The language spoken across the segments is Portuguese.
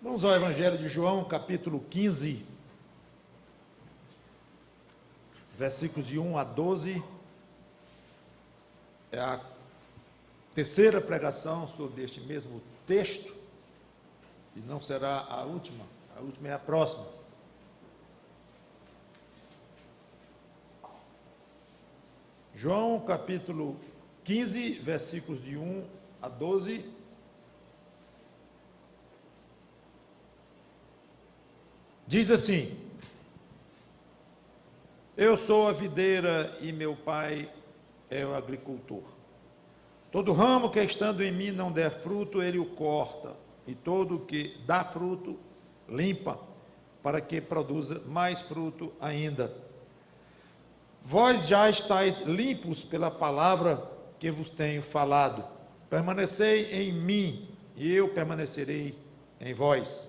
Vamos ao Evangelho de João, capítulo 15, versículos de 1 a 12. É a terceira pregação sobre este mesmo texto, e não será a última é a próxima. João, capítulo 15, versículos de 1 a 12. Diz assim: Eu sou a videira e meu pai é o agricultor. Todo ramo que estando em mim não der fruto, ele o corta, e todo que dá fruto, limpa, para que produza mais fruto ainda. Vós já estáis limpos pela palavra que vos tenho falado. Permanecei em mim, e eu permanecerei em vós.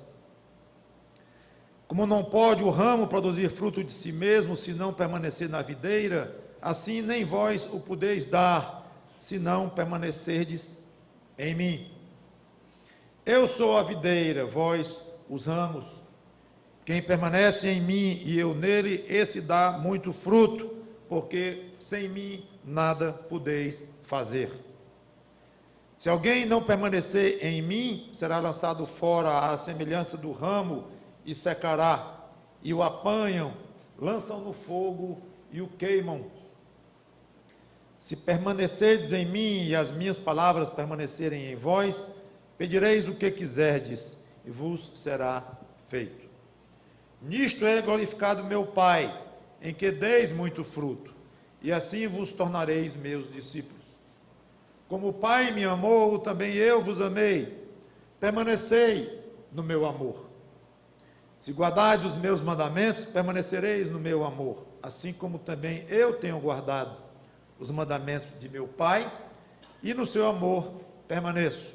Como não pode o ramo produzir fruto de si mesmo, se não permanecer na videira, assim nem vós o podeis dar, se não permanecerdes em mim. Eu sou a videira, vós os ramos. Quem permanece em mim e eu nele, esse dá muito fruto, porque sem mim nada podeis fazer. Se alguém não permanecer em mim, será lançado fora à semelhança do ramo, e secará, e o apanham, lançam no fogo e o queimam. Se permanecerdes em mim e as minhas palavras permanecerem em vós, pedireis o que quiserdes, e vos será feito. Nisto é glorificado meu Pai, em que deis muito fruto, e assim vos tornareis meus discípulos. Como o Pai me amou, também eu vos amei. Permanecei no meu amor. Se guardardes os meus mandamentos, permanecereis no meu amor, assim como também eu tenho guardado os mandamentos de meu Pai, e no seu amor permaneço.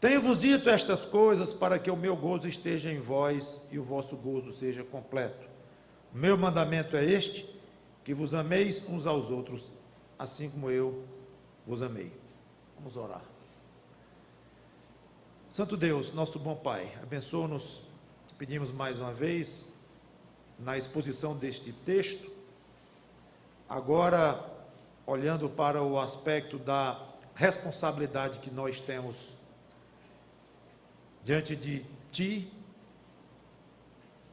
Tenho-vos dito estas coisas para que o meu gozo esteja em vós e o vosso gozo seja completo. O meu mandamento é este, que vos ameis uns aos outros, assim como eu vos amei. Vamos orar. Santo Deus, nosso bom Pai, abençoa-nos, pedimos mais uma vez, na exposição deste texto, agora olhando para o aspecto da responsabilidade que nós temos diante de Ti,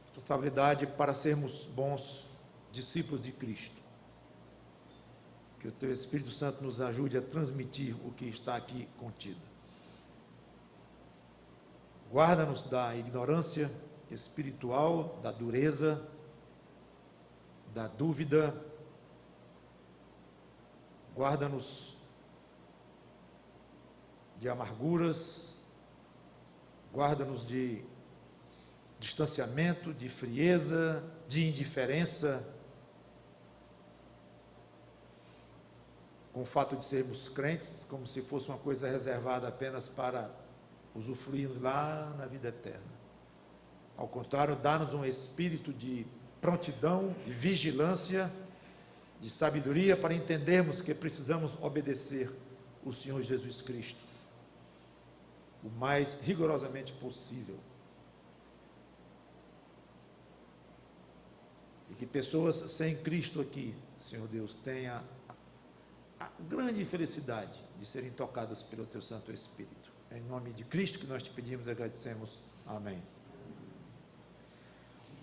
responsabilidade para sermos bons discípulos de Cristo. Que o Teu Espírito Santo nos ajude a transmitir o que está aqui contido. Guarda-nos da ignorância espiritual, da dureza, da dúvida. Guarda-nos de amarguras. Guarda-nos de distanciamento, de frieza, de indiferença, com o fato de sermos crentes, como se fosse uma coisa reservada apenas para usufruirmos lá na vida eterna. Ao contrário, dá-nos um espírito de prontidão, de vigilância, de sabedoria, para entendermos que precisamos obedecer o Senhor Jesus Cristo o mais rigorosamente possível. E que pessoas sem Cristo aqui, Senhor Deus, tenham a grande felicidade de serem tocadas pelo Teu Santo Espírito. É em nome de Cristo que nós te pedimos e agradecemos. Amém.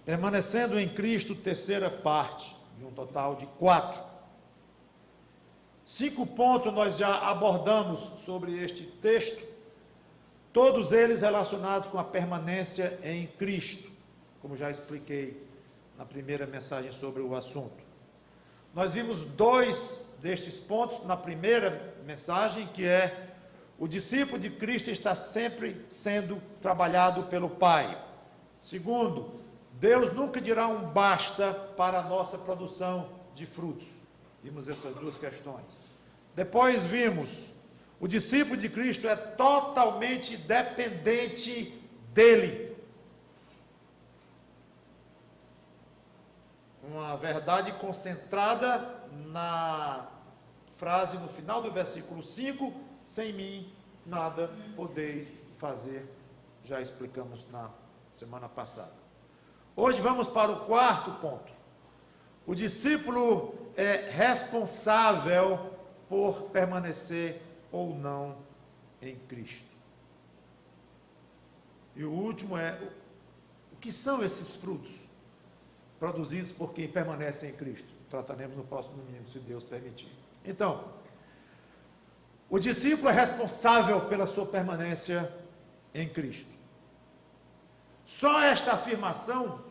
Permanecendo em Cristo, terceira parte, de um total de 4. 5 pontos nós já abordamos sobre este texto, todos eles relacionados com a permanência em Cristo, como já expliquei na primeira mensagem sobre o assunto. Nós vimos 2 destes pontos na primeira mensagem, que é: o discípulo de Cristo está sempre sendo trabalhado pelo Pai. Segundo, Deus nunca dirá um basta para a nossa produção de frutos. Vimos essas 2 questões. Depois vimos, o discípulo de Cristo é totalmente dependente dele. Uma verdade concentrada na frase no final do versículo 5, sem mim nada podeis fazer já explicamos na semana passada. Hoje vamos para o quarto ponto. O discípulo é responsável por permanecer ou não em Cristo. E o último é, o que são esses frutos produzidos por quem permanece em Cristo? Trataremos no próximo domingo, se Deus permitir. Então, o discípulo é responsável pela sua permanência em Cristo. Só esta afirmação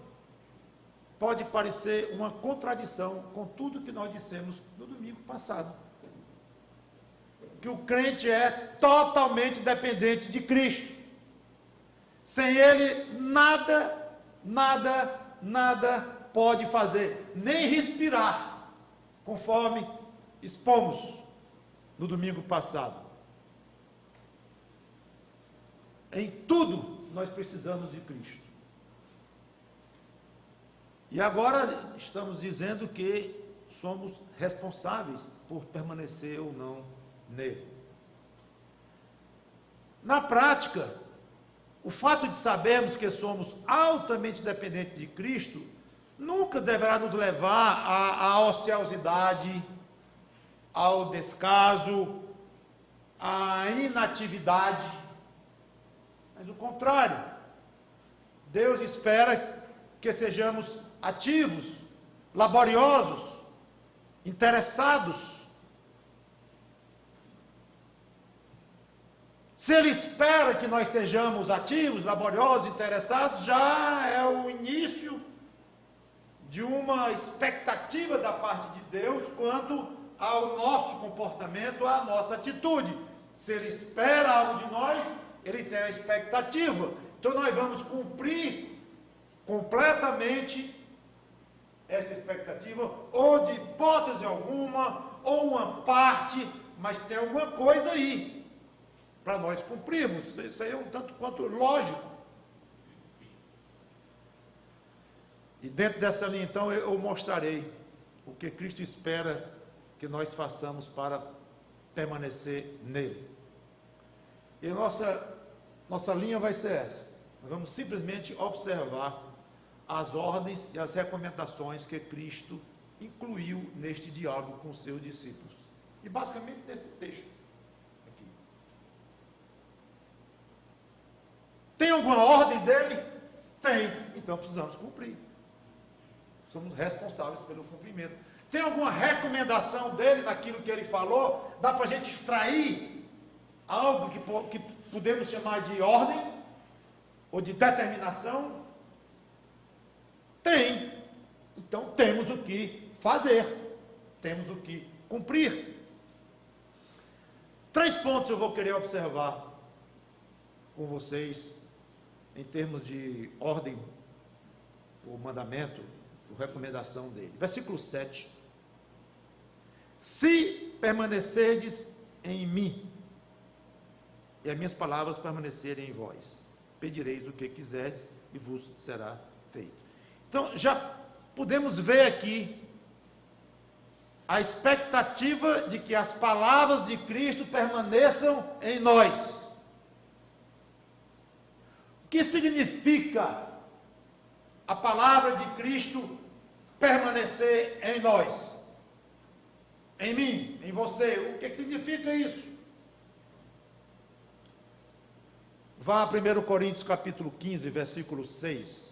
pode parecer uma contradição com tudo que nós dissemos no domingo passado. Que o crente é totalmente dependente de Cristo. Sem Ele, nada pode fazer, nem respirar, conforme expomos no domingo passado. Em tudo nós precisamos de Cristo. E agora estamos dizendo que somos responsáveis por permanecer ou não nele. Na prática, o fato de sabermos que somos altamente dependentes de Cristo nunca deverá nos levar à ociosidade, ao descaso, à inatividade. Mas o contrário, Deus espera que sejamos ativos, laboriosos, interessados. Se Ele espera que nós sejamos ativos, laboriosos, interessados, já é o início de uma expectativa da parte de Deus quanto ao nosso comportamento, à nossa atitude. Se Ele espera algo de nós, Ele tem a expectativa. Então nós vamos cumprir completamente essa expectativa, ou de hipótese alguma, ou uma parte, mas tem alguma coisa aí para nós cumprirmos. Isso aí é um tanto quanto lógico. E dentro dessa linha, então, eu mostrarei o que Cristo espera que nós façamos para permanecer nele. E nossa linha vai ser essa. Nós vamos simplesmente observar as ordens e as recomendações que Cristo incluiu neste diálogo com os seus discípulos. E basicamente nesse texto aqui. Tem alguma ordem dele? Tem. Então precisamos cumprir. Somos responsáveis pelo cumprimento. Tem alguma recomendação dele naquilo que ele falou? Dá para a gente extrair algo que podemos chamar de ordem? Ou de determinação? Tem. Então temos o que fazer. Temos o que cumprir. 3 pontos eu vou querer observar com vocês em termos de ordem, o mandamento, a recomendação dele. Versículo 7. Se permanecerdes em mim, e as minhas palavras permanecerem em vós, pedireis o que quiserdes e vos será feito. Então, já podemos ver aqui a expectativa de que as palavras de Cristo permaneçam em nós. O que significa a palavra de Cristo permanecer em nós? Em mim, em você. O que significa isso? Vá a 1 Coríntios capítulo 15, versículo 6.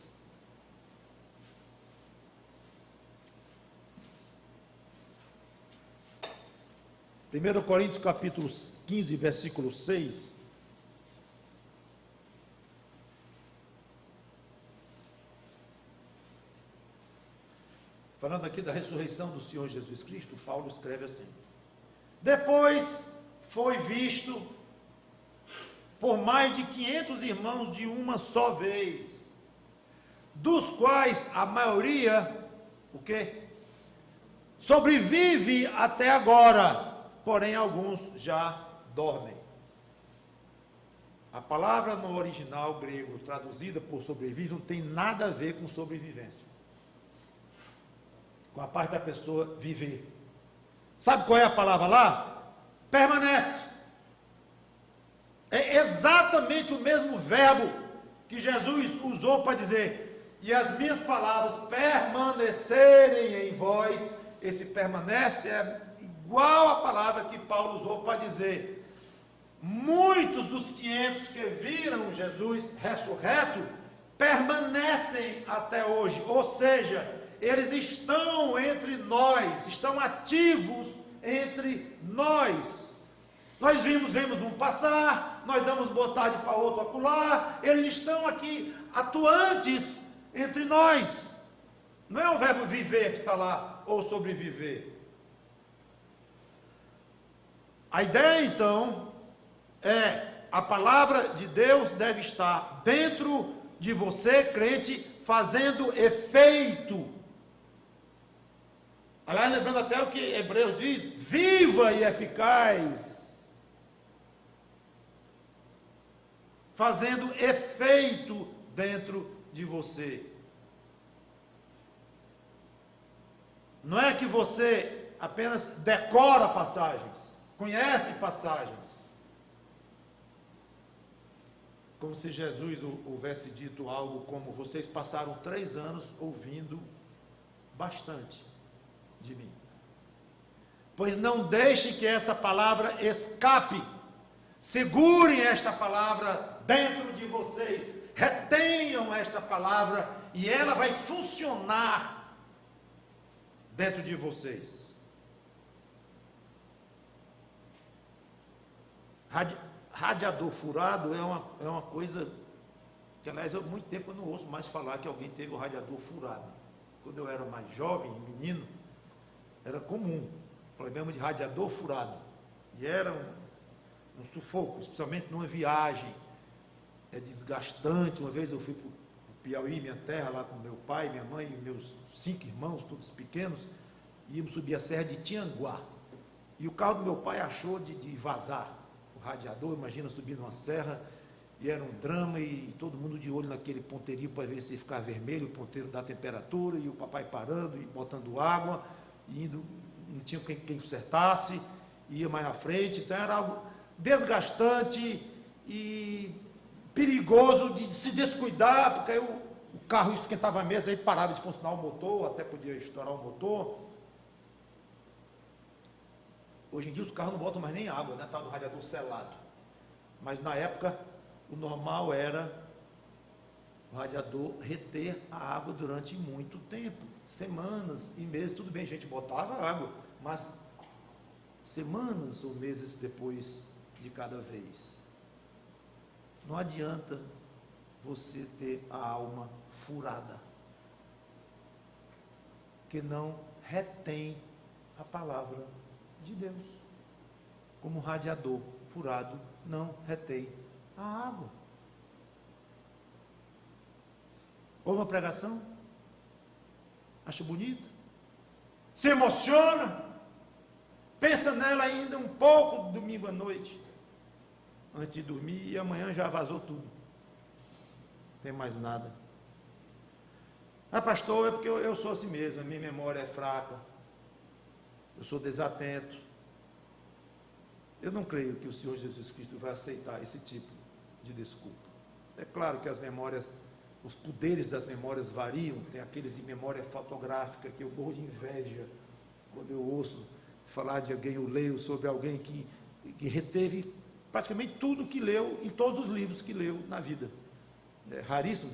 1 Coríntios capítulo 15, versículo 6. Falando aqui da ressurreição do Senhor Jesus Cristo, Paulo escreve assim: depois foi visto por mais de 500 irmãos de uma só vez, dos quais a maioria, o quê? Sobrevive até agora, porém alguns já dormem. A palavra no original grego, traduzida por sobreviver, não tem nada a ver com sobrevivência. Com a parte da pessoa viver. Sabe qual é a palavra lá? Permanece. É exatamente o mesmo verbo que Jesus usou para dizer, e as minhas palavras permanecerem em vós, esse permanece é igual à palavra que Paulo usou para dizer, muitos dos 500 que viram Jesus ressurreto, permanecem até hoje, ou seja, eles estão entre nós, estão ativos entre nós. Nós vemos um passar, nós damos boa tarde para outro acolá, eles estão aqui atuantes entre nós. Não é o verbo viver que está lá, ou sobreviver. A ideia então é, a palavra de Deus deve estar dentro de você, crente, fazendo efeito. Aliás, lembrando até o que Hebreus diz, viva e eficaz. Fazendo efeito dentro de você. Não é que você apenas decora passagens, conhece passagens. Como se Jesus houvesse dito algo como, vocês passaram 3 anos ouvindo bastante de mim. Pois não deixem que essa palavra escape. Segurem esta palavra dentro de vocês. Retenham esta palavra e ela vai funcionar dentro de vocês. Radiador furado é uma coisa que, aliás, há muito tempo eu não ouço mais falar que alguém teve o radiador furado. Quando eu era mais jovem, menino, era comum o problema de radiador furado. E era um sufoco, especialmente numa viagem. É desgastante. Uma vez eu fui para o Piauí, minha terra, lá com meu pai, minha mãe e meus 5 irmãos, todos pequenos, e íamos subir a serra de Tianguá. E o carro do meu pai achou de vazar o radiador, imagina subir numa serra, e era um drama, e todo mundo de olho naquele ponteirinho para ver se ia ficar vermelho, o ponteiro da temperatura, e o papai parando e botando água, e indo, não tinha quem consertasse, ia mais à frente, então era algo desgastante e perigoso de se descuidar, porque aí o carro esquentava a mesa, aí parava de funcionar o motor, até podia estourar o motor. Hoje em dia os carros não botam mais nem água, né? Está no radiador selado. Mas na época o normal era o radiador reter a água durante muito tempo, semanas e meses. Tudo bem, a gente botava água, mas semanas ou meses depois de cada vez. Não adianta você ter a alma furada, que não retém a palavra de Deus. Como um radiador furado não retém a água. Ouve uma pregação? Acha bonito? Se emociona? Pensa nela ainda um pouco domingo à noite, antes de dormir, e amanhã já vazou tudo. Não tem mais nada. Ah, pastor, é porque eu sou assim mesmo, a minha memória é fraca, eu sou desatento. Eu não creio que o Senhor Jesus Cristo vai aceitar esse tipo de desculpa. É claro que as memórias, os poderes das memórias variam, tem aqueles de memória fotográfica que eu morro de inveja quando eu ouço falar de alguém, eu leio sobre alguém que reteve praticamente tudo que leu, em todos os livros que leu na vida. É raríssimo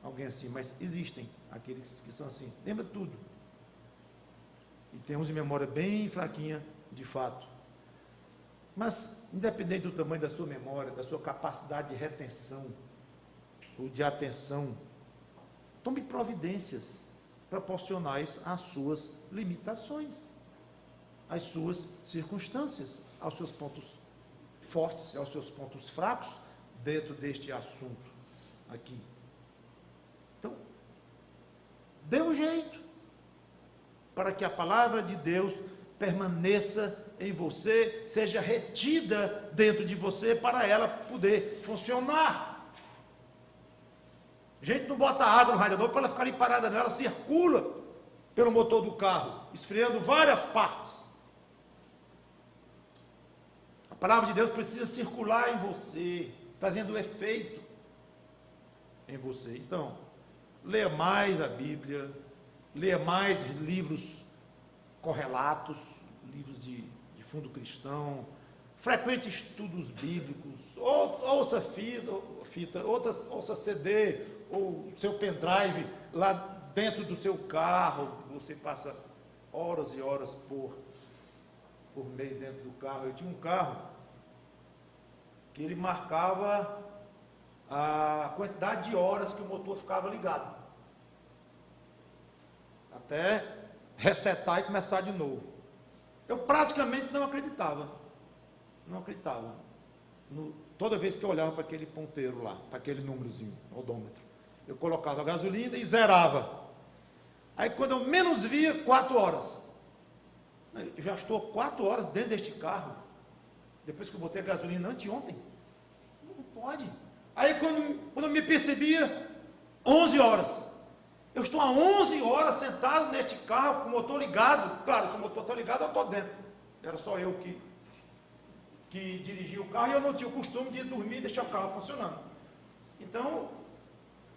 alguém assim, mas existem aqueles que são assim, lembra tudo. E tem uns de memória bem fraquinha, de fato. Mas, independente do tamanho da sua memória, da sua capacidade de retenção, ou de atenção, tome providências proporcionais às suas limitações, às suas circunstâncias, aos seus pontos fortes, aos seus pontos fracos, dentro deste assunto aqui. Então, dê um jeito para que a palavra de Deus permaneça em você, seja retida dentro de você, para ela poder funcionar. A gente não bota água no radiador para ela ficar ali parada, não, ela circula pelo motor do carro, esfriando várias partes. A palavra de Deus precisa circular em você, fazendo efeito. em você. Então, leia mais a Bíblia, leia mais livros correlatos, livros de fundo cristão, frequente estudos bíblicos, ouça fita, ouça CD, ou seu pendrive lá dentro do seu carro, você passa horas e horas por mês dentro do carro. Eu tinha um carro que ele marcava a quantidade de horas que o motor ficava ligado, até resetar e começar de novo. Eu praticamente não acreditava. Toda vez que eu olhava para aquele ponteiro lá, para aquele númerozinho, odômetro, eu colocava a gasolina e zerava. Aí quando eu menos via, 4 horas. Eu já estou 4 horas dentro deste carro, depois que eu botei a gasolina anteontem. Não pode. Aí quando eu me percebia, 11 horas. Eu estou há 11 horas sentado neste carro com o motor ligado. Claro, se o motor está ligado, eu estou dentro. Era só eu que dirigia o carro e eu não tinha o costume de dormir e deixar o carro funcionando. Então,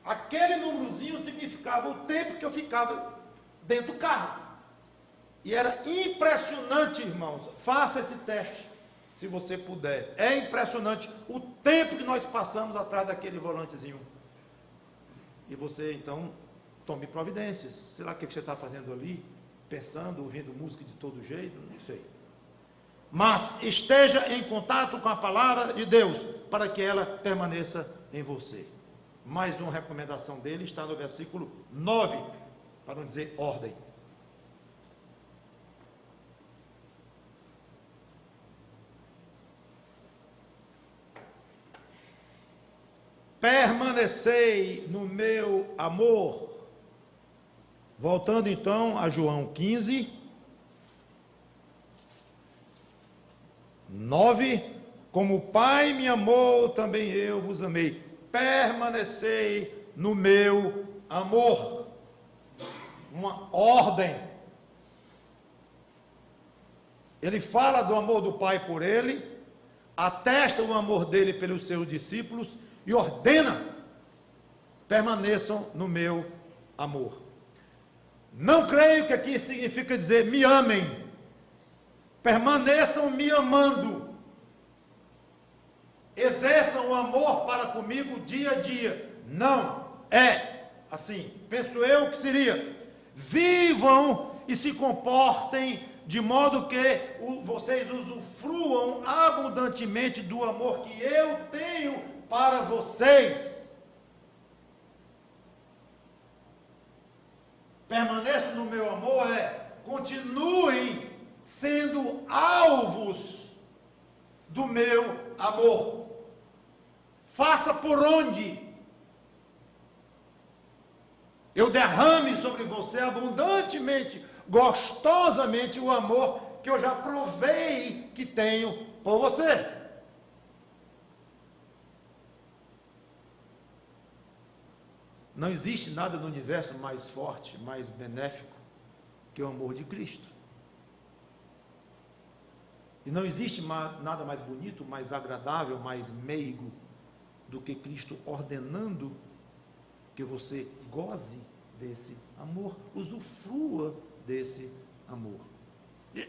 aquele númerozinho significava o tempo que eu ficava dentro do carro. E era impressionante, irmãos. Faça esse teste, se você puder. É impressionante o tempo que nós passamos atrás daquele volantezinho. E você, então, tome providências. Sei lá o que você está fazendo ali, pensando, ouvindo música de todo jeito, não sei. Mas esteja em contato com a palavra de Deus, para que ela permaneça em você. Mais uma recomendação dele está no versículo 9, para não dizer ordem. Permanecei no meu amor. Voltando então a João 15, 9, como o Pai me amou, também eu vos amei. Permanecei no meu amor. Uma ordem. Ele fala do amor do Pai por ele, atesta o amor dele pelos seus discípulos e ordena: permaneçam no meu amor. Não creio que aqui significa dizer me amem. Permaneçam me amando. Exerçam o amor para comigo dia a dia. Não é assim. Penso eu que seria: vivam e se comportem de modo que vocês usufruam abundantemente do amor que eu tenho para vocês. Permaneçam no meu amor continuem sendo alvos do meu amor. Faça por onde eu derrame sobre você abundantemente, gostosamente o amor que eu já provei que tenho por você. Não existe nada no universo mais forte, mais benéfico que o amor de Cristo. E não existe nada mais bonito, mais agradável, mais meigo do que Cristo ordenando que você goze desse amor, usufrua desse amor.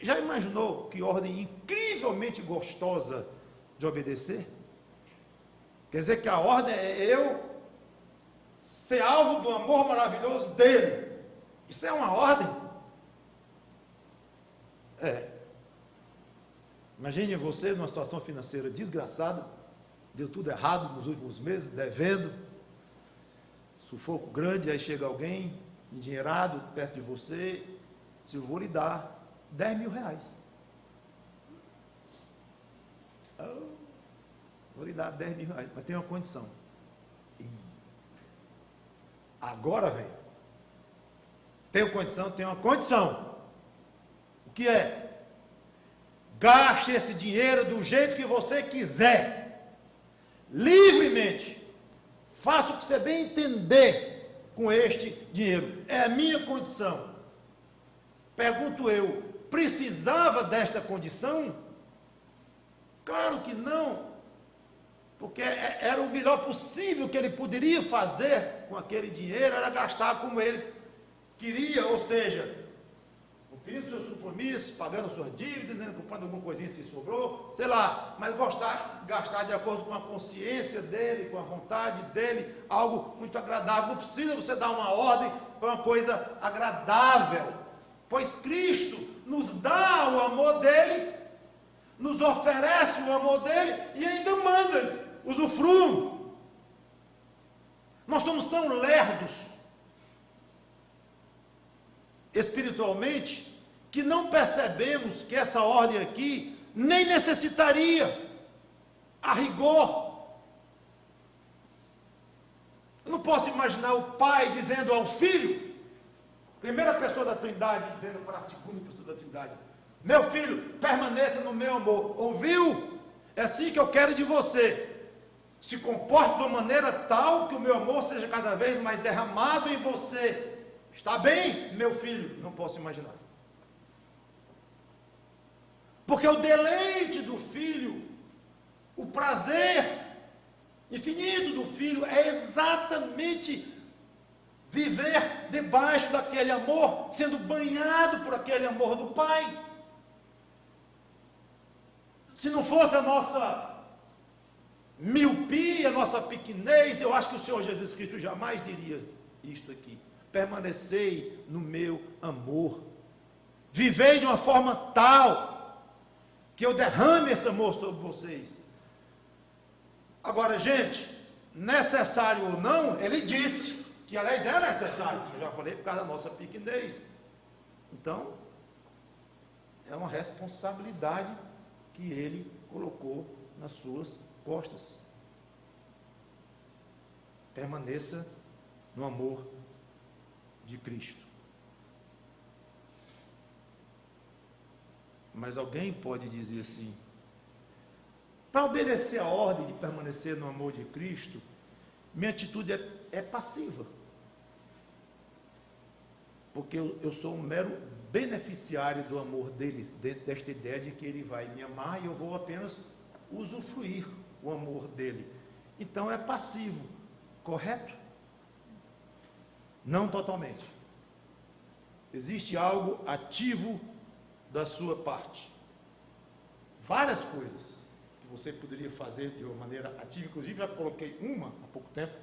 Já imaginou que ordem incrivelmente gostosa de obedecer? Quer dizer que a ordem é eu ser alvo do amor maravilhoso dele. Isso é uma ordem? Imagine você numa situação financeira desgraçada, deu tudo errado nos últimos meses, devendo, sufoco grande, aí chega alguém endinheirado perto de você, se eu vou lhe dar 10 mil reais. Vou lhe dar 10 mil reais, mas tem uma condição. Agora vem. Tenho condição, tenho uma condição. O que é? Gaste esse dinheiro do jeito que você quiser. Livremente. Faça o que você bem entender com este dinheiro. É a minha condição. Pergunto eu, precisava desta condição? Claro que não. porque era o melhor possível que ele poderia fazer com aquele dinheiro, era gastar como ele queria, ou seja, cumprindo seus compromissos, pagando suas dívidas, né, comprando alguma coisinha se sobrou, sei lá, mas gastar de acordo com a consciência dele, com a vontade dele, algo muito agradável. Não precisa você dar uma ordem para uma coisa agradável, pois Cristo nos dá o amor dele, nos oferece o amor dele e ainda manda, usufruam. Nós somos tão lerdos espiritualmente que não percebemos que essa ordem aqui nem necessitaria, a rigor. Eu não posso imaginar o pai dizendo ao filho, primeira pessoa da Trindade, dizendo para a segunda pessoa da Trindade: meu filho, permaneça no meu amor. Ouviu? É assim que eu quero de você. Se comporte de uma maneira tal que o meu amor seja cada vez mais derramado em você. Está bem, meu filho? Não posso imaginar. Porque o deleite do filho, o prazer infinito do filho é exatamente viver debaixo daquele amor, sendo banhado por aquele amor do pai. Se não fosse a nossa miopia, a nossa pequenez, eu acho que o Senhor Jesus Cristo jamais diria isto aqui: permanecei no meu amor, vivei de uma forma tal que eu derrame esse amor sobre vocês. Agora, gente, necessário ou não, ele disse que, aliás, é necessário, eu já falei, por causa da nossa pequenez. Então, é uma responsabilidade que ele colocou nas suas costas. Permaneça no amor de Cristo. Mas alguém pode dizer assim: para obedecer a ordem de permanecer no amor de Cristo, minha atitude é passiva. Porque eu sou um mero beneficiário do amor dele, dentro desta ideia de que ele vai me amar e eu vou apenas usufruir o amor dele. Então é passivo, correto? Não totalmente. Existe algo ativo da sua parte. Várias coisas que você poderia fazer de uma maneira ativa, inclusive já coloquei uma há pouco tempo,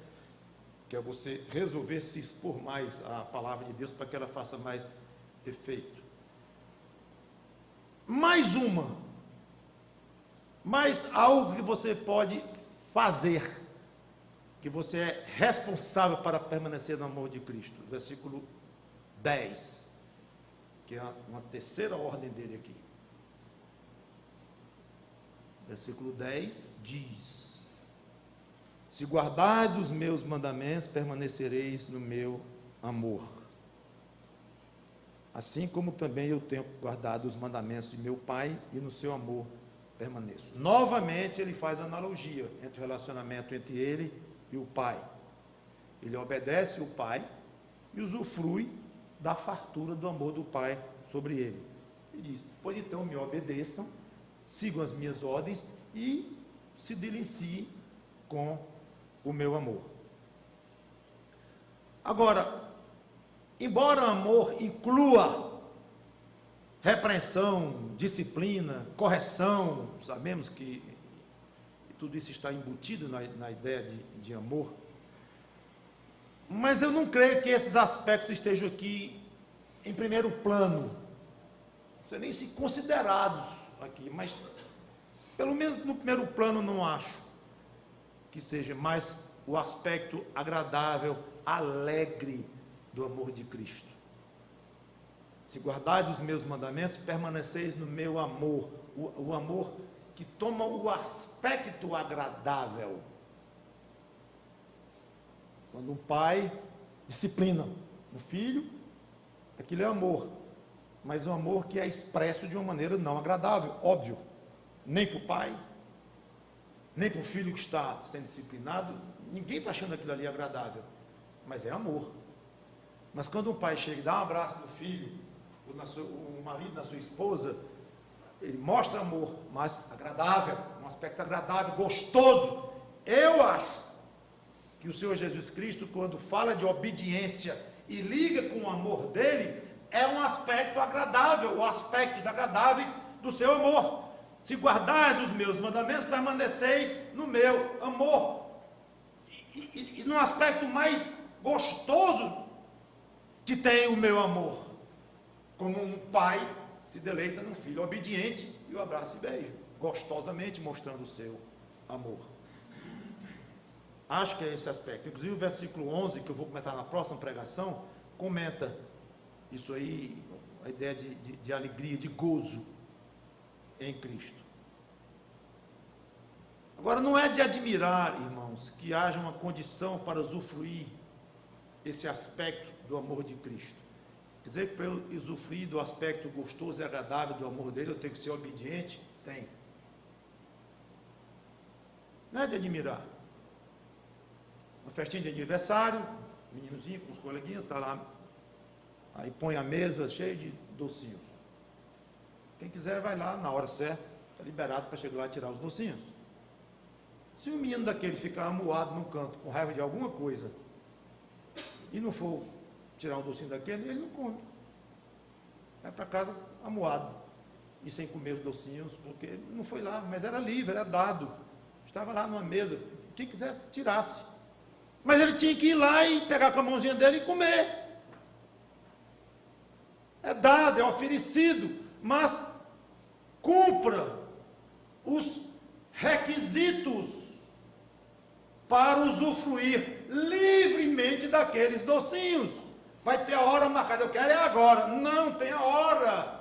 que é você resolver se expor mais à palavra de Deus para que ela faça mais efeito. Mais algo que você pode fazer, que você é responsável para permanecer no amor de Cristo. Versículo 10, que é uma terceira ordem dele aqui. Versículo 10 diz: se guardardes os meus mandamentos, permanecereis no meu amor, assim como também eu tenho guardado os mandamentos de meu Pai, e no seu amor permaneço. Novamente ele faz analogia entre o relacionamento entre ele e o Pai. Ele obedece o Pai e usufrui da fartura do amor do Pai sobre ele. Ele diz: pois então me obedeçam, sigam as minhas ordens e se deliciem com o meu amor. Agora, embora o amor inclua repreensão, disciplina, correção, sabemos que tudo isso está embutido na ideia de amor, mas eu não creio que esses aspectos estejam aqui em primeiro plano, não sei nem se considerados aqui, mas pelo menos no primeiro plano não acho que seja mais o aspecto agradável, alegre do amor de Cristo. Se guardardes os meus mandamentos, permaneceis no meu amor, o amor que toma o aspecto agradável. Quando um pai disciplina um filho, aquilo é amor, mas um amor que é expresso de uma maneira não agradável, óbvio, nem para o pai, nem para o filho que está sendo disciplinado, ninguém está achando aquilo ali agradável, mas é amor. Mas quando um pai chega e dá um abraço no filho, ou o marido na sua esposa, ele mostra amor, mas agradável, um aspecto agradável, gostoso, Eu acho que o Senhor Jesus Cristo, quando fala de obediência e liga com o amor dele, é um aspecto agradável, ou aspectos agradáveis do seu amor. Se guardais os meus mandamentos, permaneceis no meu amor. E no aspecto mais gostoso que tem o meu amor, como um pai se deleita num filho obediente e o abraça e beija, gostosamente mostrando o seu amor. Acho que é esse aspecto. Inclusive o versículo 11, que eu vou comentar na próxima pregação, comenta isso aí, a ideia de alegria, de gozo em Cristo. Agora, não é de admirar, irmãos, que haja uma condição para usufruir esse aspecto do amor de Cristo. Quer dizer que para eu usufruir do aspecto gostoso e agradável do amor dele, eu tenho que ser obediente? Tem. Não é de admirar. Uma festinha de aniversário, meninozinho com os coleguinhas, está lá, aí põe a mesa cheia de docinhos. Quem quiser vai lá na hora certa, está liberado para chegar lá e tirar os docinhos. Se um menino daquele ficar amuado num canto, com raiva de alguma coisa, e não for tirar um docinho daquele, ele não come. Vai para casa amuado, e sem comer os docinhos, porque ele não foi lá, mas era livre, era dado. Estava lá numa mesa, quem quiser tirasse. Mas ele tinha que ir lá e pegar com a mãozinha dele e comer. É dado, é oferecido, mas cumpra os requisitos para usufruir livremente daqueles docinhos. Vai ter a hora marcada, eu quero é agora. Não tem a hora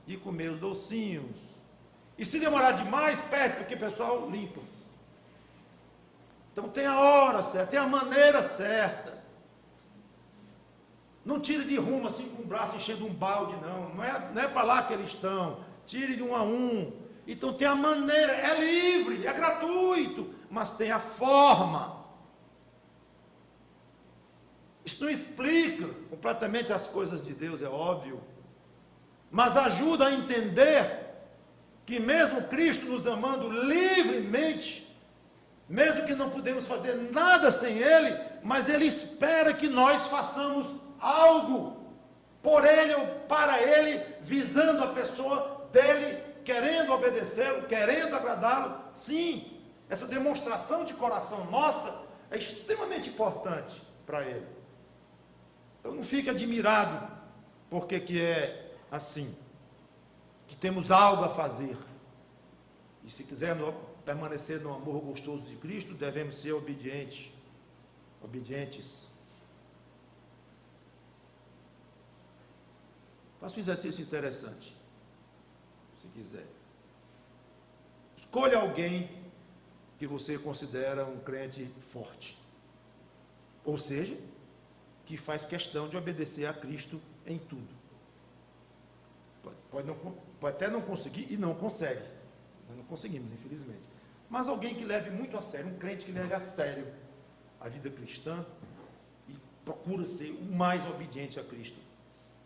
de comer os docinhos. E se demorar demais, perde, porque o pessoal limpa. Então tem a hora certa, tem a maneira certa. Não tire de rumo assim com o braço enchendo um balde, não. Não é para lá que eles estão. Tire de um a um. Então tem a maneira, é livre, é gratuito, mas tem a forma. Isso não explica completamente as coisas de Deus, é óbvio. Mas ajuda a entender que mesmo Cristo nos amando livremente, mesmo que não podemos fazer nada sem Ele, mas Ele espera que nós façamos algo por Ele ou para Ele, visando a pessoa dEle, querendo obedecê-lo, querendo agradá-lo. Sim, essa demonstração de coração nossa é extremamente importante para Ele. Então não fique admirado porque que é assim, que temos algo a fazer. E se quisermos permanecer no amor gostoso de Cristo, devemos ser obedientes. Faça um exercício interessante, se quiser. Escolha alguém que você considera um crente forte. Ou seja, que faz questão de obedecer a Cristo em tudo. Pode até não conseguir e não consegue. Nós não conseguimos, infelizmente. Mas alguém que leve muito a sério, um crente que leve a sério a vida cristã e procura ser o mais obediente a Cristo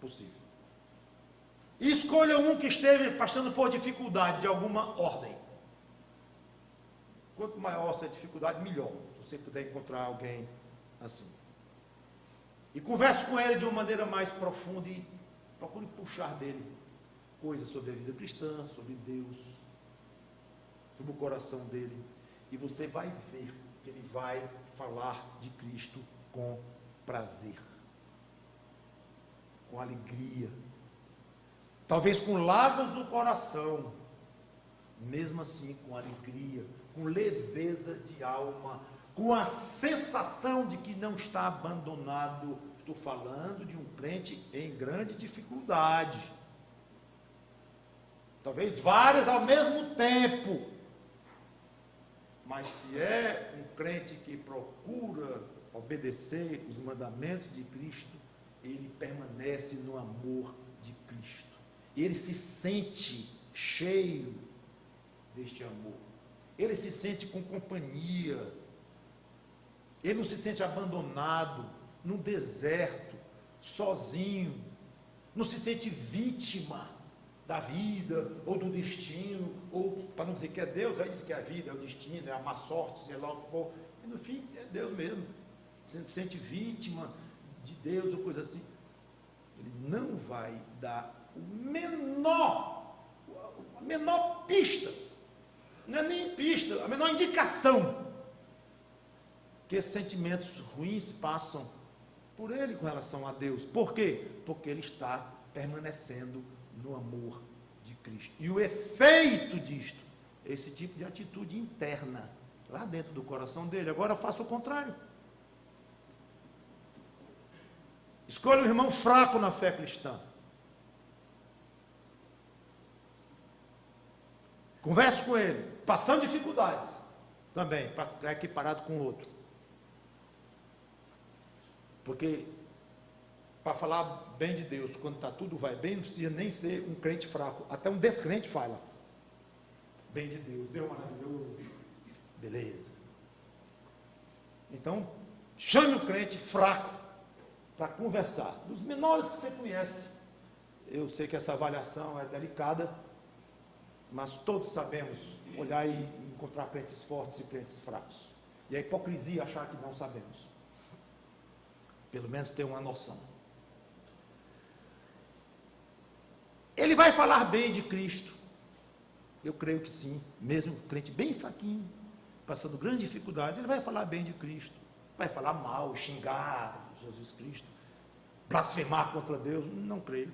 possível. E escolha um que esteja passando por dificuldade de alguma ordem. Quanto maior essa dificuldade, melhor. Se você puder encontrar alguém assim. E converse com ele de uma maneira mais profunda e procure puxar dele coisas sobre a vida cristã, sobre Deus, sobre o coração dele. E você vai ver que ele vai falar de Cristo com prazer, com alegria, talvez com lágrimas no coração, mesmo assim com alegria, com leveza de alma, com a sensação de que não está abandonado. Estou falando de um crente em grande dificuldade, talvez várias ao mesmo tempo, mas se é um crente que procura obedecer os mandamentos de Cristo, ele permanece no amor de Cristo, ele se sente cheio deste amor, ele se sente com companhia, ele não se sente abandonado, num deserto, sozinho, não se sente vítima, da vida, ou do destino, ou, para não dizer que é Deus, aí diz que é a vida, é o destino, é a má sorte, sei lá o que for, e no fim é Deus mesmo. Você se sente vítima de Deus ou coisa assim. Ele não vai dar a menor pista, não é nem pista, a menor indicação que esses sentimentos ruins passam por ele com relação a Deus. Por quê? Porque ele está permanecendo no amor de Cristo. E o efeito disto, esse tipo de atitude interna, lá dentro do coração dele. Agora faça o contrário. Escolha um irmão fraco na fé cristã. Converse com ele, passando dificuldades também, para ficar equiparado com o outro. Porque, para falar bem de Deus, quando está tudo vai bem, não precisa nem ser um crente fraco. Até um descrente fala bem de Deus. Deus maravilhoso. Beleza. Então, chame o crente fraco para conversar. Dos menores que você conhece. Eu sei que essa avaliação é delicada, mas todos sabemos olhar e encontrar crentes fortes e crentes fracos. E a hipocrisia achar que não sabemos. Pelo menos ter uma noção. Ele vai falar bem de Cristo. Eu creio que sim. Mesmo crente bem fraquinho, passando grandes dificuldades, ele vai falar bem de Cristo. Vai falar mal, xingar Jesus Cristo, blasfemar contra Deus, não creio.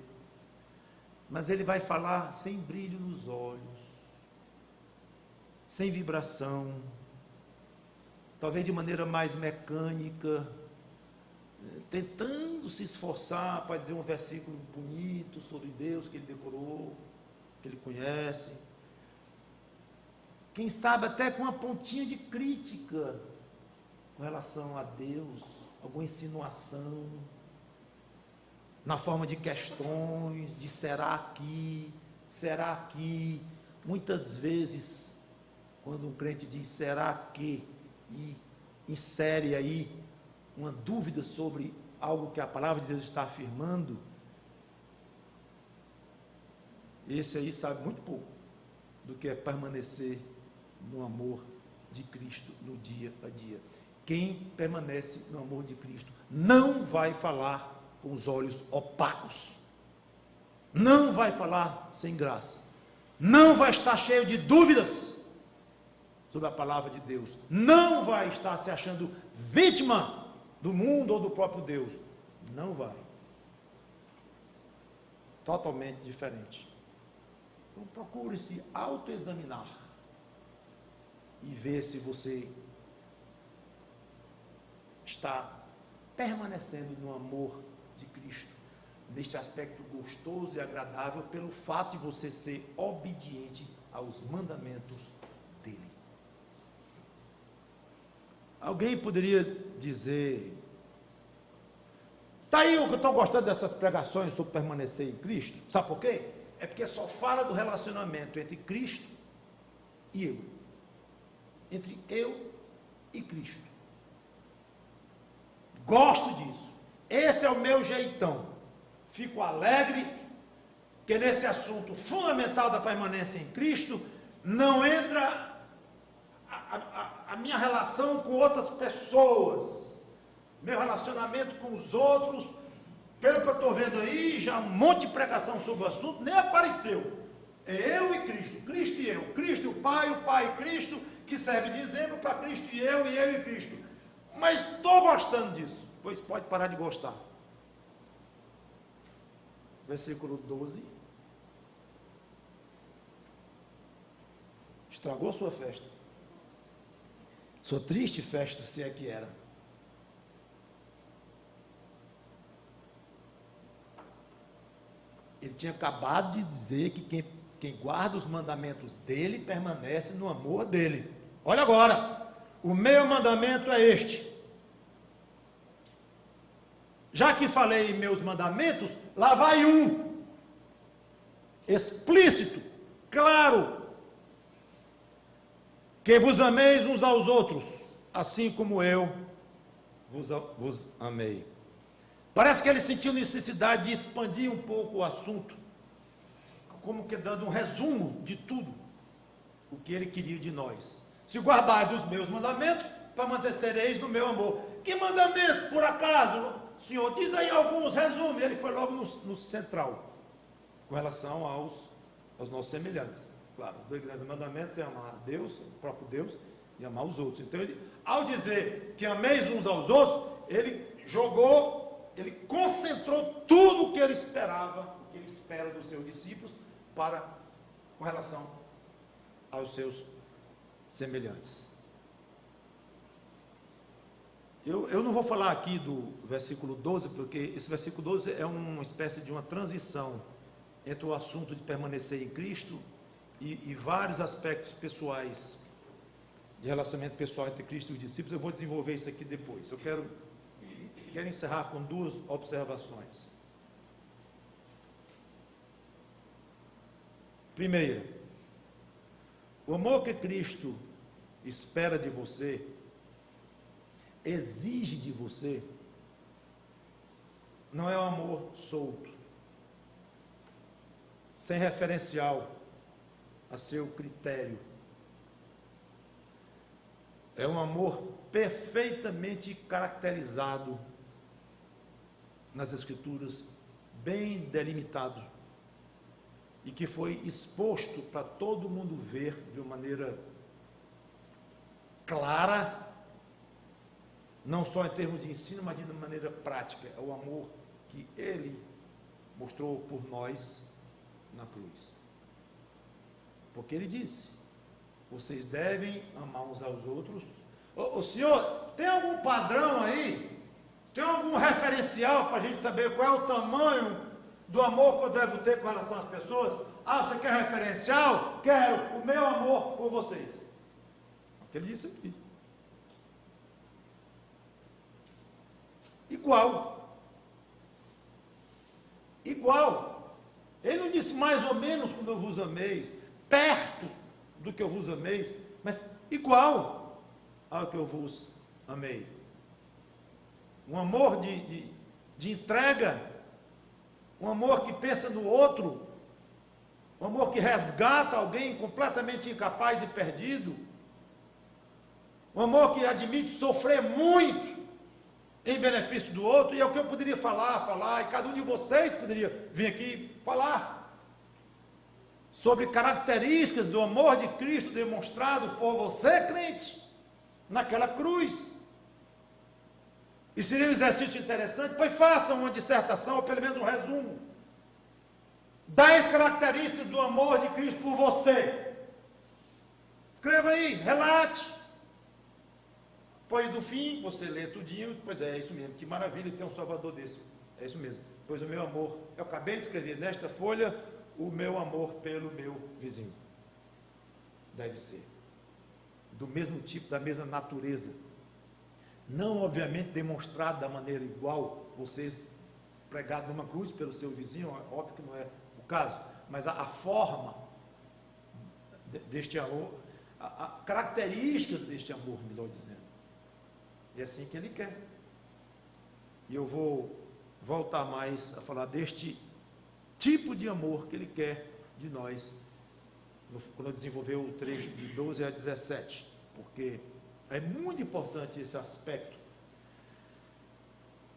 Mas ele vai falar sem brilho nos olhos, sem vibração, talvez de maneira mais mecânica, tentando se esforçar para dizer um versículo bonito sobre Deus que ele decorou, que ele conhece. Quem sabe até com uma pontinha de crítica com relação a Deus, alguma insinuação, na forma de questões, de será que, muitas vezes, quando um crente diz será que, e insere aí uma dúvida sobre algo que a palavra de Deus está afirmando, esse aí sabe muito pouco do que é permanecer no amor de Cristo no dia a dia. Quem permanece no amor de Cristo não vai falar com os olhos opacos, não vai falar sem graça, não vai estar cheio de dúvidas sobre a palavra de Deus, não vai estar se achando vítima do mundo ou do próprio Deus, não vai. Totalmente diferente. Então procure se autoexaminar e ver se você está permanecendo no amor de Cristo, neste aspecto gostoso e agradável, pelo fato de você ser obediente aos mandamentos dele. Alguém poderia dizer, está aí o que eu estou gostando dessas pregações sobre permanecer em Cristo, sabe por quê? É porque só fala do relacionamento entre Cristo e eu, entre eu e Cristo. Gosto disso, esse é o meu jeitão, fico alegre que nesse assunto fundamental da permanência em Cristo, não entra a minha relação com outras pessoas, meu relacionamento com os outros, pelo que eu estou vendo aí, já um monte de pregação sobre o assunto, nem apareceu. É eu e Cristo, Cristo e eu, Cristo e o Pai e Cristo, que serve de exemplo para Cristo e eu e Cristo. Mas estou gostando disso, pois pode parar de gostar. Versículo 12. Estragou sua festa. Sua triste festa, se é que era. Ele tinha acabado de dizer que quem guarda os mandamentos dele permanece no amor dele. Olha agora, o meu mandamento é este. Já que falei em meus mandamentos, lá vai um. Explícito, claro. Que vos ameis uns aos outros, assim como eu vos amei. Parece que ele sentiu necessidade de expandir um pouco o assunto, como que dando um resumo de tudo o que ele queria de nós. Se guardares os meus mandamentos, permanecereis no meu amor. Que mandamentos, por acaso? Senhor, diz aí alguns, resume. Ele foi logo no central, com relação aos nossos semelhantes. Claro, os dois grandes mandamentos é amar a Deus, o próprio Deus, e amar os outros. Então, ele, ao dizer que ameis uns aos outros, ele ele concentrou tudo o que ele esperava, o que ele espera dos seus discípulos, com relação aos seus semelhantes. Eu não vou falar aqui do versículo 12, porque esse versículo 12 é uma espécie de uma transição entre o assunto de permanecer em Cristo e vários aspectos pessoais, de relacionamento pessoal entre Cristo e os discípulos. Eu vou desenvolver isso aqui depois. Eu quero encerrar com duas observações. Primeira, o amor que Cristo espera de você, exige de você, não é um amor solto, sem referencial a seu critério. É um amor perfeitamente caracterizado nas Escrituras, bem delimitado, e que foi exposto para todo mundo ver de uma maneira clara, não só em termos de ensino, mas de maneira prática. É o amor que ele mostrou por nós na cruz. Porque ele disse: vocês devem amar uns aos outros. O senhor, tem algum padrão aí? Tem algum referencial para a gente saber qual é o tamanho do amor que eu devo ter com relação às pessoas? Ah, você quer referencial? Quero o meu amor por vocês. É o que ele disse aqui. Igual. Ele não disse mais ou menos como eu vos ameis, perto do que eu vos ameis, mas igual ao que eu vos amei. Um amor de entrega, um amor que pensa no outro, um amor que resgata alguém completamente incapaz e perdido, um amor que admite sofrer muito em benefício do outro. E é o que eu poderia falar, e cada um de vocês poderia vir aqui falar sobre características do amor de Cristo demonstrado por você, crente, naquela cruz. E seria um exercício interessante, pois façam uma dissertação, ou pelo menos um resumo, 10 características do amor de Cristo por você. Escreva aí, relate. Depois do fim, você lê tudinho, pois é isso mesmo, que maravilha ter um Salvador desse. É isso mesmo. Pois o meu amor, eu acabei de escrever nesta folha, o meu amor pelo meu vizinho. Deve ser do mesmo tipo, da mesma natureza. Não, obviamente, demonstrado da maneira igual, vocês pregados numa cruz pelo seu vizinho, óbvio que não é o caso, mas a forma deste amor, características deste amor, melhor dizendo. É assim que ele quer. E eu vou voltar mais a falar deste tipo de amor que ele quer de nós, quando eu desenvolver o trecho de 12 a 17, porque é muito importante esse aspecto.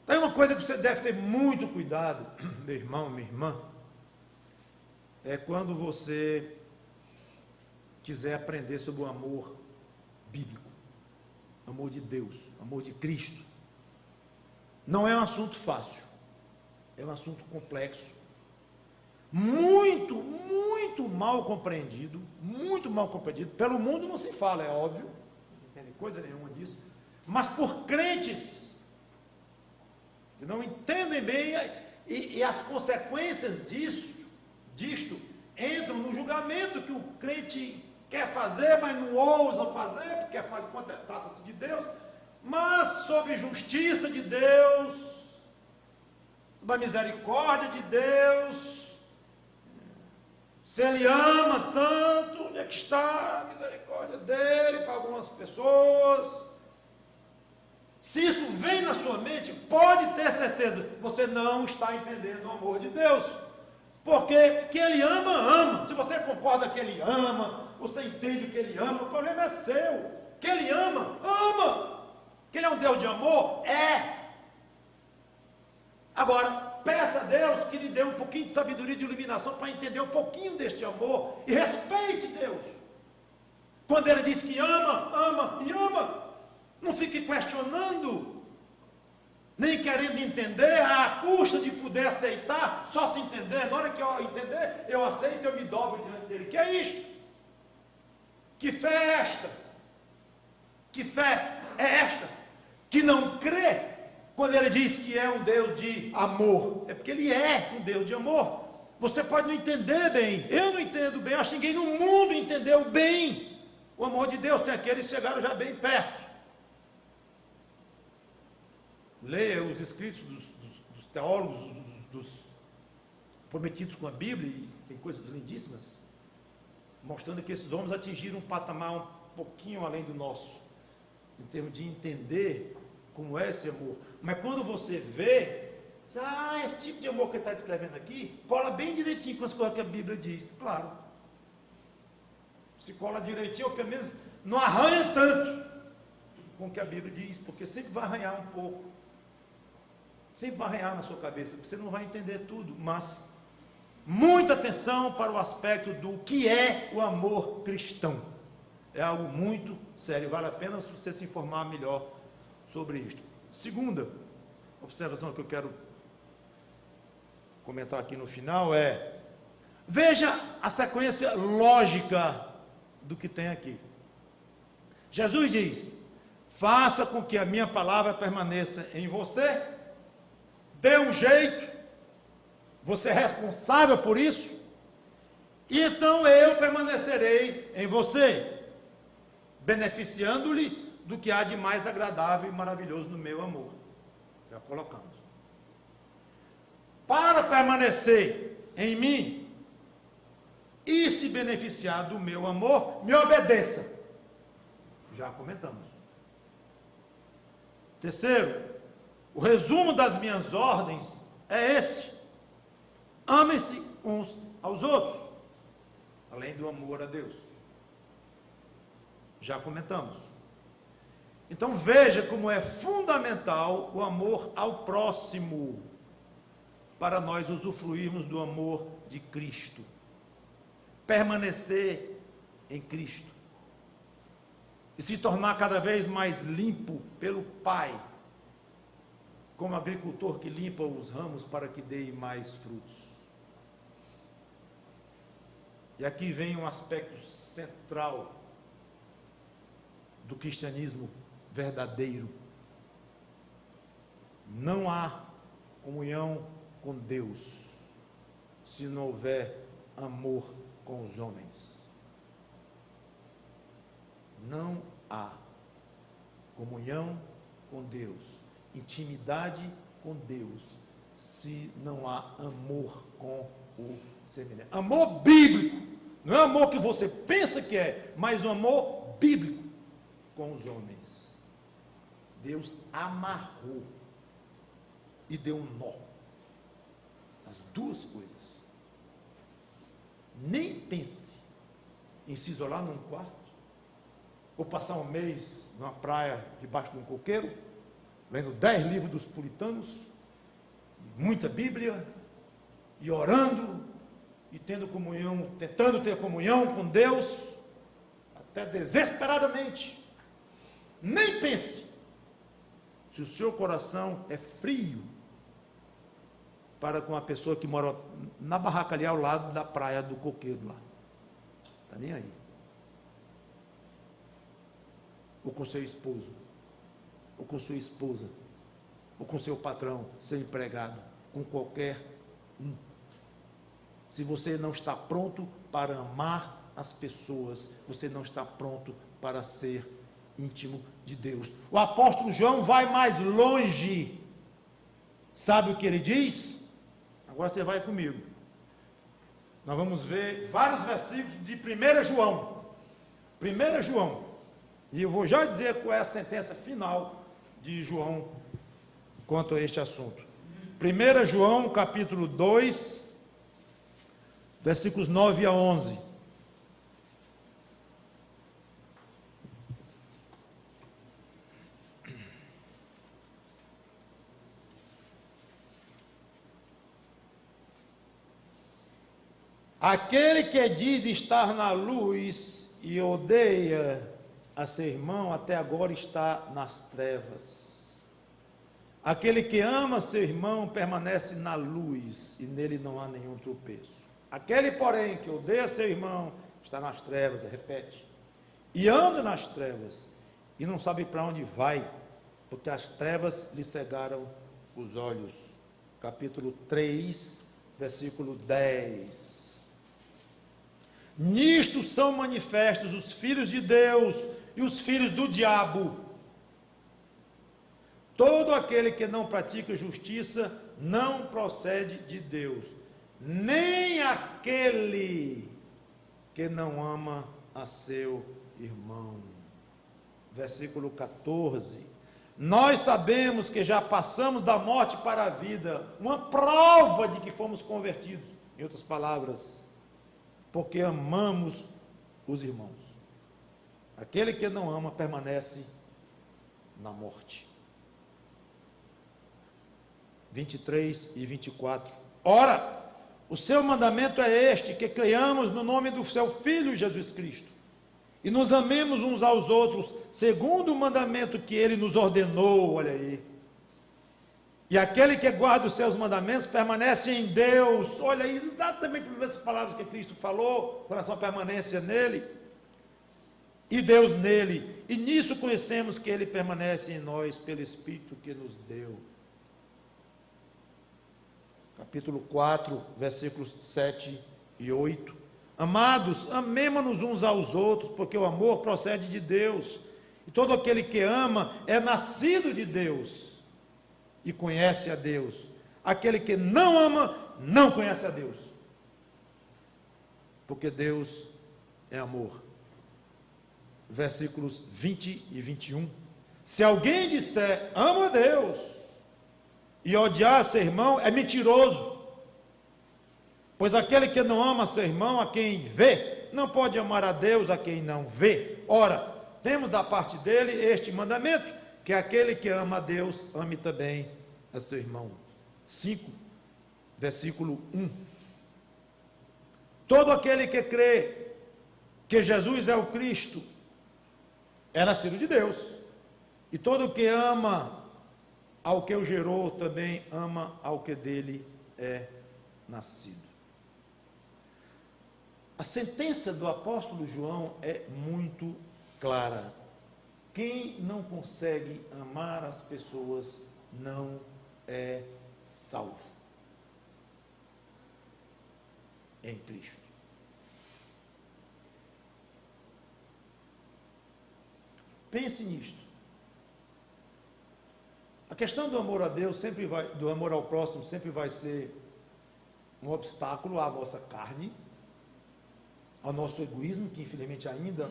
Tem uma coisa que você deve ter muito cuidado, meu irmão, minha irmã, é quando você quiser aprender sobre o amor bíblico, amor de Deus, amor de Cristo. Não é um assunto fácil, é um assunto complexo, muito mal compreendido, pelo mundo não se fala, é óbvio, não tem coisa nenhuma disso, mas por crentes que não entendem bem, e as consequências disto entram no julgamento que o crente quer fazer, mas não ousa fazer, porque trata-se de Deus, mas sobre justiça de Deus, da misericórdia de Deus. Se ele ama tanto, onde é que está a misericórdia dele para algumas pessoas? Se isso vem na sua mente, pode ter certeza, você não está entendendo o amor de Deus. Porque que ele ama, ama. Se você concorda que ele ama, você entende que ele ama, o problema é seu. Que ele ama, ama. Que ele é um Deus de amor, é. Agora, peça a Deus que lhe dê um pouquinho de sabedoria e de iluminação para entender um pouquinho deste amor. E respeite Deus. Quando ele diz que ama, ama e ama. Não fique questionando, nem querendo entender, à custa de poder aceitar, só se entender. Na hora que eu entender, eu aceito, eu me dobro diante dele. Que é isto? Que fé é esta? Que fé é esta? Que não crê quando ele diz que é um Deus de amor. É porque ele é um Deus de amor. Você pode não entender bem, eu não entendo bem, acho que ninguém no mundo entendeu bem o amor de Deus. Tem aqueles que chegaram já bem perto. Leia os escritos dos teólogos, dos prometidos com a Bíblia, e tem coisas lindíssimas, mostrando que esses homens atingiram um patamar um pouquinho além do nosso, em termos de entender como é esse amor. Mas quando você vê, esse tipo de amor que ele está descrevendo aqui, cola bem direitinho com as coisas que a Bíblia diz. Claro, se cola direitinho, ou pelo menos não arranha tanto com o que a Bíblia diz, porque sempre vai arranhar um pouco. Sempre vai arranhar na sua cabeça, você não vai entender tudo, mas muita atenção para o aspecto do que é o amor cristão. É algo muito sério, vale a pena você se informar melhor sobre isto. Segunda observação que eu quero comentar aqui no final é: veja a sequência lógica do que tem aqui. Jesus diz: faça com que a minha palavra permaneça em você. Dê um jeito, você é responsável por isso, e então eu permanecerei em você, beneficiando-lhe do que há de mais agradável e maravilhoso no meu amor. Já colocamos. Para permanecer em mim e se beneficiar do meu amor, me obedeça. Já comentamos. Terceiro, o resumo das minhas ordens é esse: amem-se uns aos outros, além do amor a Deus. Já comentamos. Então veja como é fundamental o amor ao próximo, para nós usufruirmos do amor de Cristo, permanecer em Cristo, e se tornar cada vez mais limpo pelo Pai, como agricultor que limpa os ramos para que deem mais frutos. E aqui vem um aspecto central do cristianismo verdadeiro. Não há comunhão com Deus se não houver amor com os homens. Não há comunhão com Deus, intimidade com Deus, se não há amor com o semelhante. Amor bíblico, não é amor que você pensa que é, mas o amor bíblico com os homens. Deus amarrou e deu um nó, as duas coisas. Nem pense em se isolar num quarto, ou passar um mês numa praia debaixo de um coqueiro, lendo 10 livros dos puritanos, muita Bíblia, e orando, e tendo comunhão, tentando ter comunhão com Deus, até desesperadamente. Nem pense, se o seu coração é frio, para com a pessoa que mora na barraca ali ao lado da praia do coqueiro lá. Está nem aí. Ou com seu esposo, ou com sua esposa, ou com seu patrão, seu empregado, com qualquer um. Se você não está pronto para amar as pessoas, você não está pronto para ser íntimo de Deus. O apóstolo João vai mais longe. Sabe o que ele diz? Agora você vai comigo. Nós vamos ver vários versículos de 1 João. 1 João. E eu vou já dizer qual é a sentença final de João quanto a este assunto. 1 João, capítulo 2, versículos 9 a 11. Aquele que diz estar na luz e odeia a seu irmão, até agora está nas trevas. Aquele que ama seu irmão permanece na luz, e nele não há nenhum tropeço. Aquele, porém, que odeia seu irmão, está nas trevas, repete, e anda nas trevas, e não sabe para onde vai, porque as trevas lhe cegaram os olhos. Capítulo 3, versículo 10. Nisto são manifestos os filhos de Deus e os filhos do diabo. Todo aquele que não pratica justiça não procede de Deus, nem aquele que não ama a seu irmão. Versículo 14. Nós sabemos que já passamos da morte para a vida, uma prova de que fomos convertidos, em outras palavras, porque amamos os irmãos. Aquele que não ama permanece na morte. 23 e 24. Ora, o seu mandamento é este, que creiamos no nome do seu Filho Jesus Cristo, e nos amemos uns aos outros, segundo o mandamento que ele nos ordenou, olha aí. E aquele que guarda os seus mandamentos permanece em Deus. Olha aí, exatamente as palavras que Cristo falou, com relação à permanência nele, e Deus nele. E nisso conhecemos que ele permanece em nós, pelo Espírito que nos deu. Capítulo 4, versículos 7 e 8. Amados, amemo-nos uns aos outros, porque o amor procede de Deus. E todo aquele que ama é nascido de Deus e conhece a Deus. Aquele que não ama, não conhece a Deus, porque Deus é amor. Versículos 20 e 21. Se alguém disser, amo a Deus, e odiar seu irmão, é mentiroso. Pois aquele que não ama seu irmão, a quem vê, não pode amar a Deus a quem não vê. Ora, temos da parte dele este mandamento, que aquele que ama a Deus, ame também a seu irmão. 5, versículo 1. Todo aquele que crê que Jesus é o Cristo, é nascido de Deus. E todo que ama ao que o gerou, também ama ao que dele é nascido. A sentença do apóstolo João é muito clara. Quem não consegue amar as pessoas não é salvo em Cristo. Pense nisto. A questão do amor a Deus sempre vai, do amor ao próximo, sempre vai ser um obstáculo à nossa carne, ao nosso egoísmo, que infelizmente ainda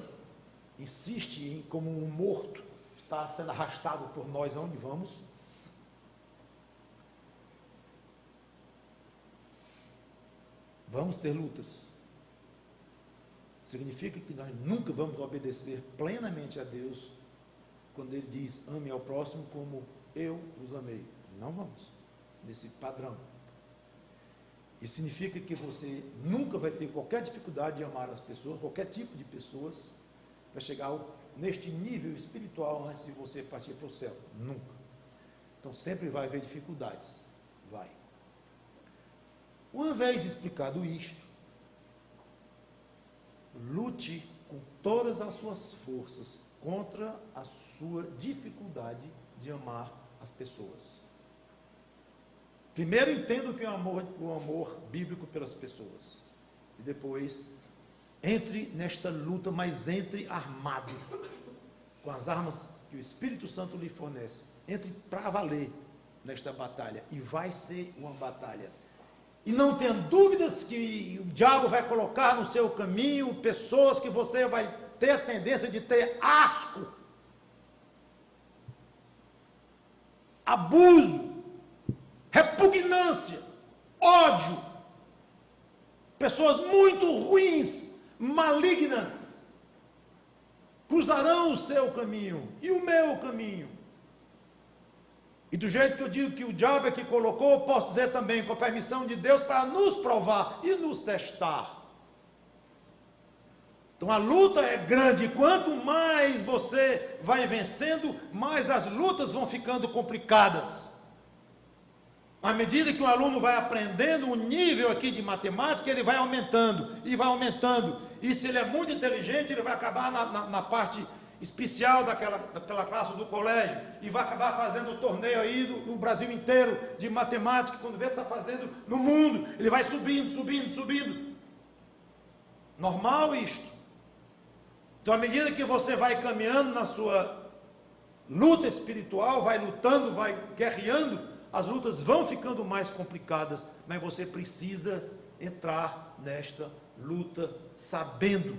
insiste em, como um morto, está sendo arrastado por nós aonde vamos. Vamos ter lutas. Significa que nós nunca vamos obedecer plenamente a Deus quando Ele diz, ame ao próximo como eu vos amei. Não vamos nesse padrão. Isso significa que você nunca vai ter qualquer dificuldade de amar as pessoas, qualquer tipo de pessoas, para chegar neste nível espiritual antes de você partir para o céu. Nunca. Então sempre vai haver dificuldades. Vai. Uma vez explicado isto, lute com todas as suas forças contra a sua dificuldade de amar as pessoas. Primeiro entenda o que é o amor bíblico pelas pessoas. E depois, entre nesta luta, mas entre armado, com as armas que o Espírito Santo lhe fornece. Entre para valer nesta batalha. E vai ser uma batalha. E não tenha dúvidas que o diabo vai colocar no seu caminho pessoas que você vai ter a tendência de ter asco, abuso, repugnância, ódio, pessoas muito ruins, malignas, cruzarão o seu caminho e o meu caminho. E do jeito que eu digo que o diabo é que colocou, eu posso dizer também, com a permissão de Deus, para nos provar e nos testar. Então a luta é grande, quanto mais você vai vencendo, mais as lutas vão ficando complicadas. À medida que o aluno vai aprendendo o nível aqui de matemática, ele vai aumentando, e vai aumentando. E se ele é muito inteligente, ele vai acabar na parte especial daquela classe do colégio, e vai acabar fazendo o torneio aí no Brasil inteiro, de matemática, quando vê está fazendo no mundo, ele vai subindo, subindo, subindo. Normal isto. Então, à medida que você vai caminhando na sua luta espiritual, vai lutando, vai guerreando, as lutas vão ficando mais complicadas, mas você precisa entrar nesta luta sabendo,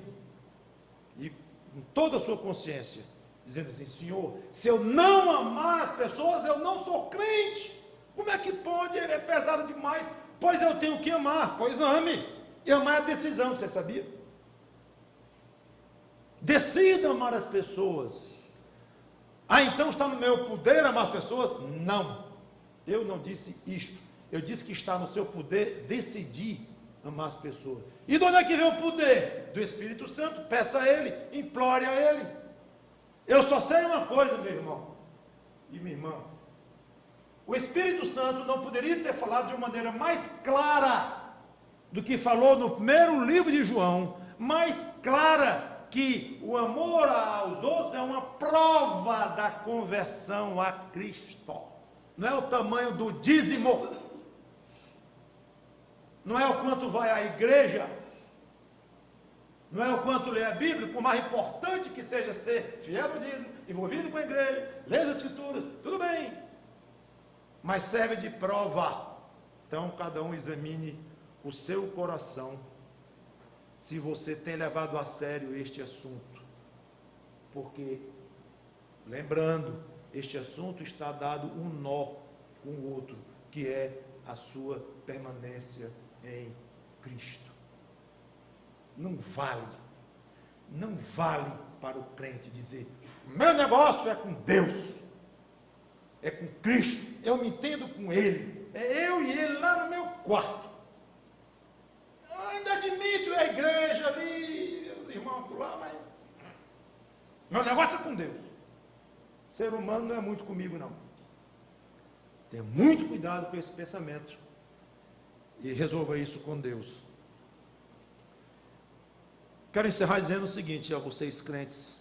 e com toda a sua consciência, dizendo assim: Senhor, se eu não amar as pessoas, eu não sou crente. Como é que pode? É pesado demais. Pois eu tenho que amar. Pois ame. E amar é a decisão, você sabia? Decida amar as pessoas. Ah, então está no meu poder amar as pessoas? Não, eu não disse isto. Eu disse que está no seu poder decidir amar as pessoas. E de onde é que vem o poder? Do Espírito Santo. Peça a Ele, implore a Ele. Eu só sei uma coisa, meu irmão e minha irmã: o Espírito Santo não poderia ter falado de uma maneira mais clara do que falou no primeiro livro de João, mais clara, que o amor aos outros é uma prova da conversão a Cristo. Não é o tamanho do dízimo, não é o quanto vai à igreja, não é o quanto lê a Bíblia, por mais importante que seja ser fiel ao dízimo, envolvido com a igreja, ler as escrituras, tudo bem, mas serve de prova. Então cada um examine o seu coração, se você tem levado a sério este assunto, porque, lembrando, este assunto está dado um nó com o outro, que é a sua permanência em Cristo. Não vale para o crente dizer: meu negócio é com Deus, é com Cristo, eu me entendo com Ele, é eu e Ele lá no meu quarto. Eu ainda admito a igreja ali, os irmãos por lá, mas meu negócio é com Deus. Ser humano não é muito comigo, não. Tenha muito cuidado com esse pensamento e resolva isso com Deus. Quero encerrar dizendo o seguinte a vocês crentes: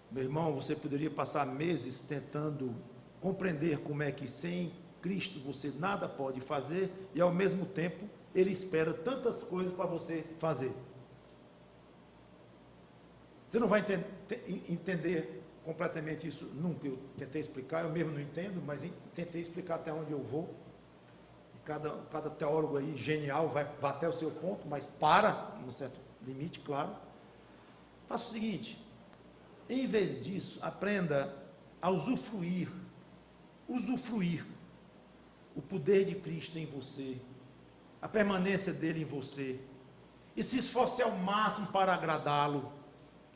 meu irmão, você poderia passar meses tentando compreender como é que sem Cristo você nada pode fazer, e ao mesmo tempo Ele espera tantas coisas para você fazer. Você não vai entender completamente isso nunca. Eu tentei explicar, eu mesmo não entendo, mas tentei explicar até onde eu vou. Cada teólogo aí genial vai até o seu ponto, mas para um certo limite, claro. Faça o seguinte: em vez disso, aprenda a usufruir o poder de Cristo em você, a permanência dele em você, e se esforce ao máximo para agradá-lo,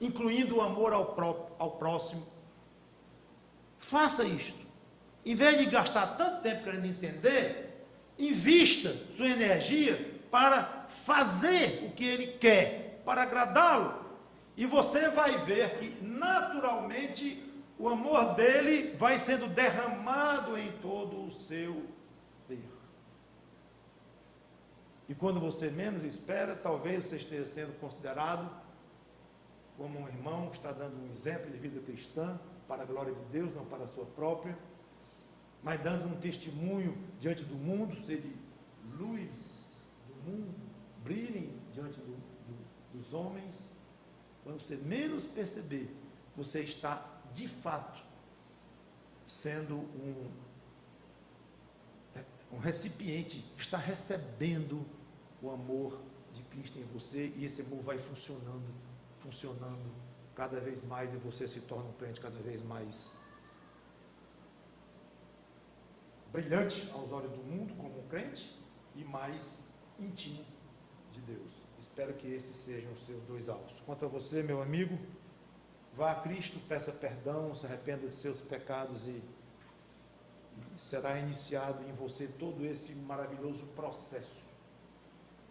incluindo o amor ao próximo. Faça isto. Em vez de gastar tanto tempo querendo entender, invista sua energia para fazer o que ele quer, para agradá-lo. E você vai ver que naturalmente o amor dele vai sendo derramado em todo o seu ser. E quando você menos espera, talvez você esteja sendo considerado como um irmão que está dando um exemplo de vida cristã, para a glória de Deus, não para a sua própria, mas dando um testemunho diante do mundo, ser de luz do mundo, brilhem diante dos homens. Quando você menos perceber, você está, de fato, sendo um recipiente, está recebendo o amor de Cristo em você, e esse amor vai funcionando cada vez mais, e você se torna um crente cada vez mais brilhante aos olhos do mundo como um crente, e mais íntimo de Deus. Espero que esses sejam os seus dois alvos. Quanto a você, meu amigo, vá a Cristo, peça perdão, se arrependa de seus pecados e será iniciado em você todo esse maravilhoso processo,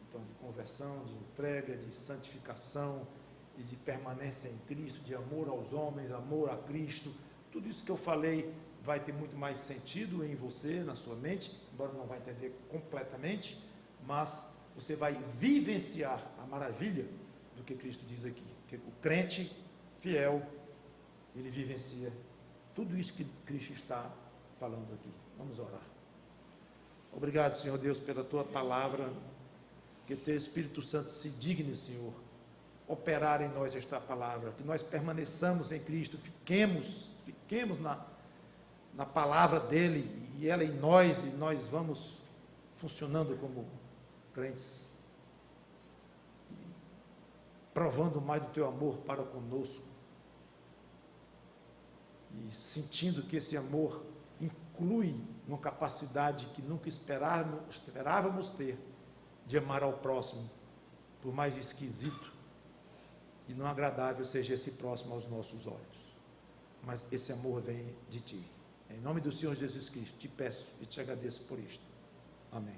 então, de conversão, de entrega, de santificação e de permanência em Cristo, de amor aos homens, amor a Cristo. Tudo isso que eu falei vai ter muito mais sentido em você, na sua mente, embora não vai entender completamente, mas você vai vivenciar a maravilha do que Cristo diz aqui. Porque o crente fiel, ele vivencia tudo isso que Cristo está falando aqui. Vamos orar. Obrigado, Senhor Deus, pela Tua palavra, que Teu Espírito Santo se digne, Senhor, operar em nós esta palavra, que nós permaneçamos em Cristo, fiquemos na palavra dEle, e ela em nós, e nós vamos funcionando como crentes, provando mais do Teu amor para conosco, e sentindo que esse amor inclui uma capacidade que nunca esperávamos ter, de amar ao próximo, por mais esquisito e não agradável seja esse próximo aos nossos olhos. Mas esse amor vem de Ti. Em nome do Senhor Jesus Cristo, te peço e te agradeço por isto. Amém.